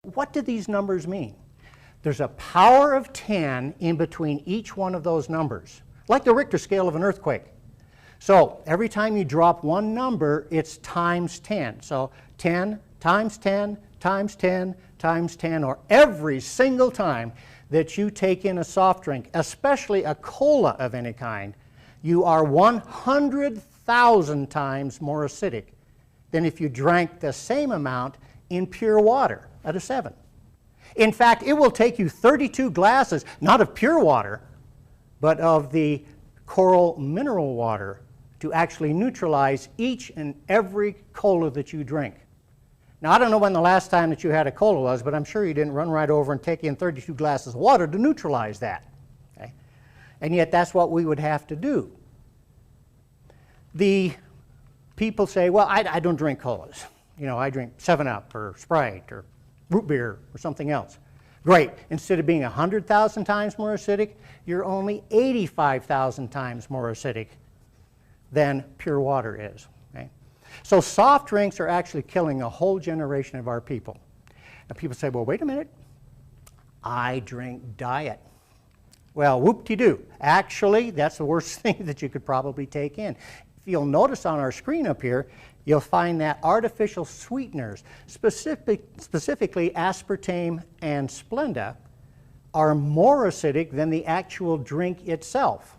What do these numbers mean? There's a power of 10 in between each one of those numbers, like the Richter scale of an earthquake. So every time you drop one number, it's times 10. So 10 times 10 times 10 times 10, or every single time that you take in a soft drink, especially a cola of any kind, you are 100,000 times more acidic than if you drank the same amount in pure water at a 7. In fact, it will take you 32 glasses, not of pure water, but of the coral mineral water to actually neutralize each and every cola that you drink. Now, I don't know when the last time that you had a cola was, but I'm sure you didn't run right over and take in 32 glasses of water to neutralize that. Okay? And yet that's what we would have to do. The people say, well, I don't drink colas. You know, I drink 7-Up or Sprite or root beer or something else. Great. Instead of being 100,000 times more acidic, you're only 85,000 times more acidic than pure water is. Okay? So soft drinks are actually killing a whole generation of our people. And people say, well, wait a minute. I drink diet. Well, whoop-de-doo. Actually, that's the worst thing that you could probably take in. If you'll notice on our screen up here, you'll find that artificial sweeteners, specifically aspartame and Splenda, are more acidic than the actual drink itself.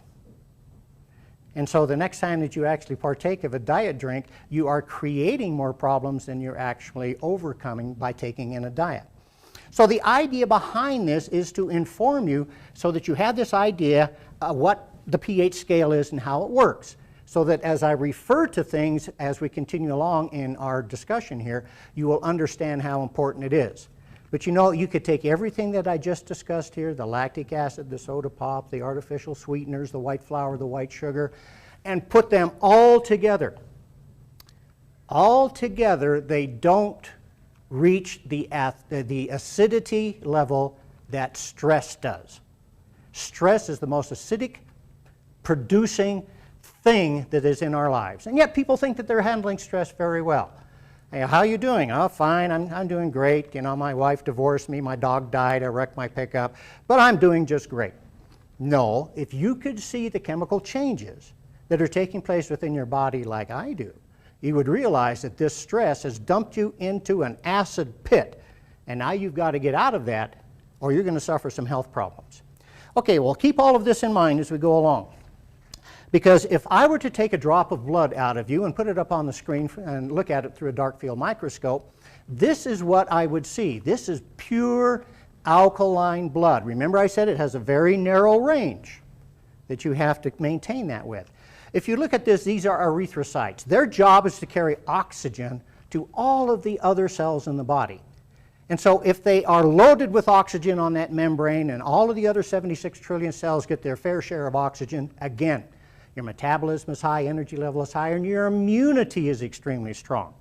And so the next time that you actually partake of a diet drink, you are creating more problems than you're actually overcoming by taking in a diet. So the idea behind this is to inform you so that you have this idea what the pH scale is and how it works. So that as I refer to things as we continue along in our discussion here, you will understand how important it is. But you know, you could take everything that I just discussed here, the lactic acid, the soda pop, the artificial sweeteners, the white flour, the white sugar, and put them all together. All together, they don't reach the acidity level that stress does. Stress is the most acidic producing thing that is in our lives. And yet people think that they're handling stress very well. Hey, how are you doing? Oh, fine, I'm doing great. You know, my wife divorced me, my dog died, I wrecked my pickup, but I'm doing just great. No, if you could see the chemical changes that are taking place within your body like I do, you would realize that this stress has dumped you into an acid pit, and now you've got to get out of that or you're going to suffer some health problems. Okay, well, keep all of this in mind as we go along. Because if I were to take a drop of blood out of you and put it up on the screen and look at it through a dark field microscope, this is what I would see. This is pure alkaline blood. Remember I said it has a very narrow range that you have to maintain that with. If you look at this, these are erythrocytes. Their job is to carry oxygen to all of the other cells in the body. And so if they are loaded with oxygen on that membrane and all of the other 76 trillion cells get their fair share of oxygen, again, your metabolism is high, energy level is high, and your immunity is extremely strong.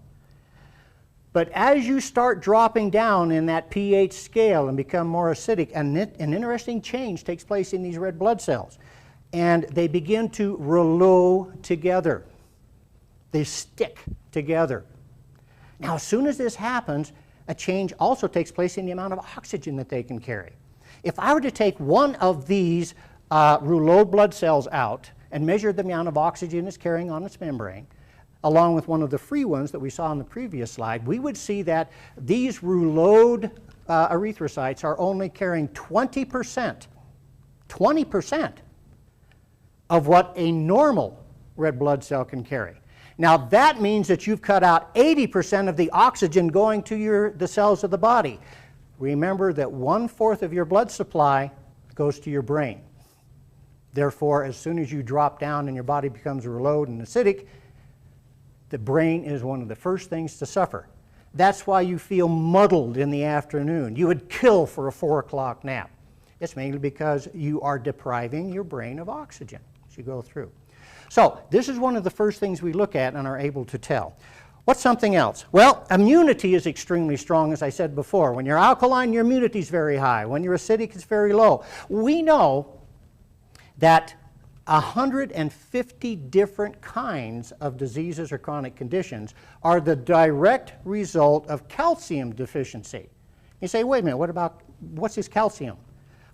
But as you start dropping down in that pH scale and become more acidic, an interesting change takes place in these red blood cells. And they begin to rouleau together. They stick together. Now, as soon as this happens, a change also takes place in the amount of oxygen that they can carry. If I were to take one of these rouleau blood cells out and measure the amount of oxygen it's carrying on its membrane, along with one of the free ones that we saw on the previous slide, we would see that these rouleaued erythrocytes are only carrying 20% of what a normal red blood cell can carry. Now that means that you've cut out 80% of the oxygen going to the cells of the body. Remember that 1/4 of your blood supply goes to your brain. Therefore, as soon as you drop down and your body becomes rouleaued and acidic, the brain is one of the first things to suffer. That's why you feel muddled in the afternoon. You would kill for a 4 o'clock nap. It's mainly because you are depriving your brain of oxygen as you go through. So this is one of the first things we look at and are able to tell. What's something else? Well, immunity is extremely strong, as I said before. When you're alkaline, your immunity is very high. When you're acidic, it's very low. We know that 150 different kinds of diseases or chronic conditions are the direct result of calcium deficiency. You say, wait a minute, what's this calcium?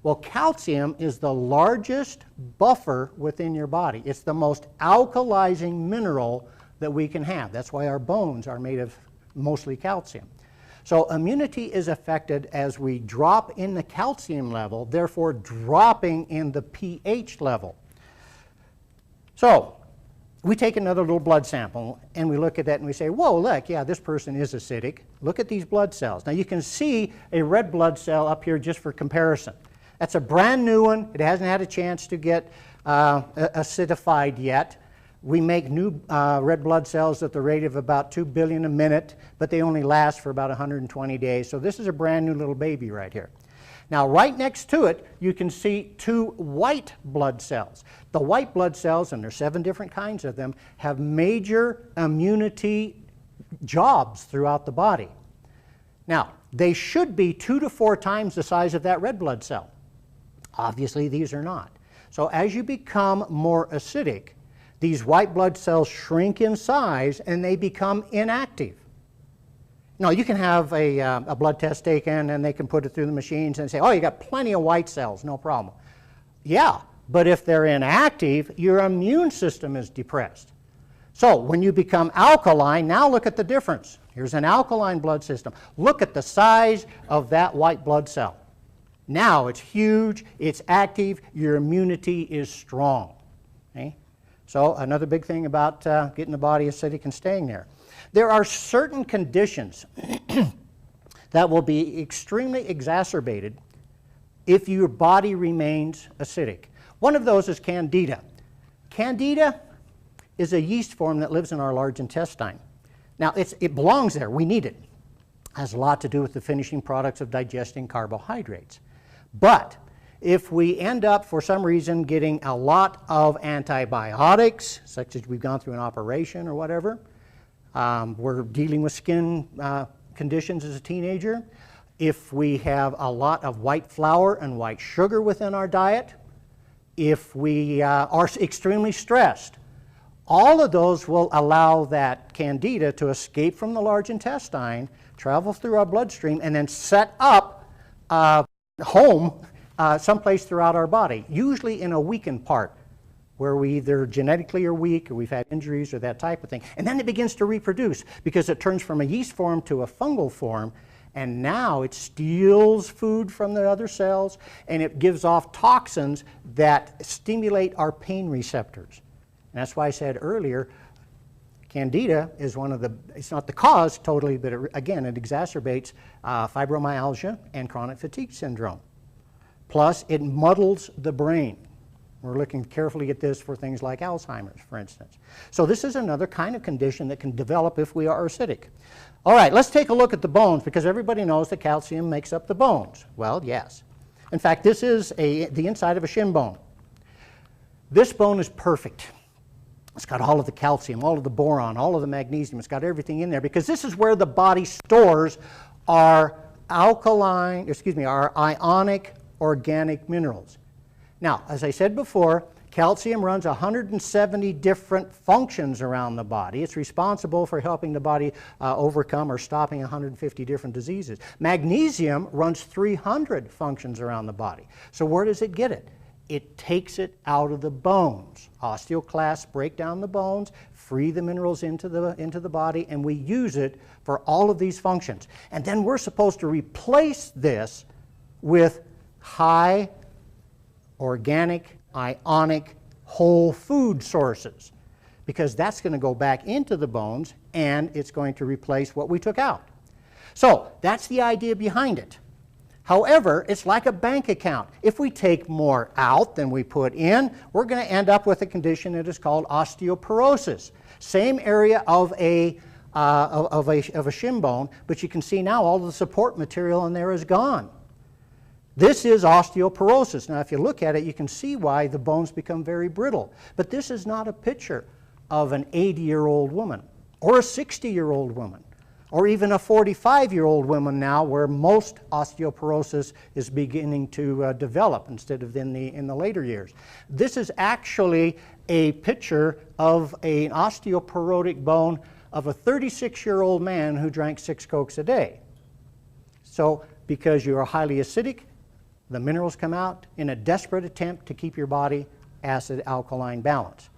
Well, calcium is the largest buffer within your body. It's the most alkalizing mineral that we can have. That's why our bones are made of mostly calcium. So immunity is affected as we drop in the calcium level, therefore dropping in the pH level. So we take another little blood sample and we look at that and we say, whoa, look, yeah, this person is acidic. Look at these blood cells. Now you can see a red blood cell up here just for comparison. That's a brand new one. It hasn't had a chance to get acidified yet. We make new red blood cells at the rate of about 2 billion a minute, but they only last for about 120 days. So this is a brand new little baby right here. Now right next to it, you can see 2 white blood cells. The white blood cells, and there's 7 different kinds of them, have major immunity jobs throughout the body. Now, they should be 2 to 4 times the size of that red blood cell. Obviously, these are not. So as you become more acidic, these white blood cells shrink in size and they become inactive. Now, you can have a blood test taken and they can put it through the machines and say, oh, you got plenty of white cells, no problem. Yeah, but if they're inactive, your immune system is depressed. So when you become alkaline, now look at the difference. Here's an alkaline blood system. Look at the size of that white blood cell. Now it's huge, it's active, your immunity is strong. Okay? So another big thing about getting the body acidic and staying there. There are certain conditions that will be extremely exacerbated if your body remains acidic. One of those is Candida. Candida is a yeast form that lives in our large intestine. Now it belongs there, we need it. It has a lot to do with the finishing products of digesting carbohydrates. But if we end up, for some reason, getting a lot of antibiotics, such as we've gone through an operation or whatever, we're dealing with skin conditions as a teenager, if we have a lot of white flour and white sugar within our diet, if we are extremely stressed, all of those will allow that Candida to escape from the large intestine, travel through our bloodstream, and then set up home someplace throughout our body, usually in a weakened part where we either genetically are weak or we've had injuries or that type of thing. And then it begins to reproduce because it turns from a yeast form to a fungal form, and now it steals food from the other cells and it gives off toxins that stimulate our pain receptors. And that's why I said earlier, Candida is one of the, it's not the cause totally, but again, it exacerbates fibromyalgia and chronic fatigue syndrome. Plus, it muddles the brain. We're looking carefully at this for things like Alzheimer's, for instance. So this is another kind of condition that can develop if we are acidic. All right, let's take a look at the bones, because everybody knows that calcium makes up the bones. Well, yes. In fact, this is the inside of a shin bone. This bone is perfect. It's got all of the calcium, all of the boron, all of the magnesium. It's got everything in there because this is where the body stores our our ionic organic minerals. Now, as I said before, calcium runs 170 different functions around the body. It's responsible for helping the body overcome or stopping 150 different diseases. Magnesium runs 300 functions around the body. So where does it get it? It takes it out of the bones. Osteoclasts break down the bones, free the minerals into the body, and we use it for all of these functions. And then we're supposed to replace this with high organic, ionic, whole food sources, because that's going to go back into the bones and it's going to replace what we took out. So that's the idea behind it. However, it's like a bank account. If we take more out than we put in, we're going to end up with a condition that is called osteoporosis. Same area of a shin bone, but you can see now all the support material in there is gone. This is osteoporosis. Now, if you look at it, you can see why the bones become very brittle. But this is not a picture of an 80-year-old woman or a 60-year-old woman, or even a 45-year-old woman now, where most osteoporosis is beginning to develop instead of in the later years. This is actually a picture of an osteoporotic bone of a 36-year-old man who drank 6 Cokes a day. So because you are highly acidic, the minerals come out in a desperate attempt to keep your body acid-alkaline balance.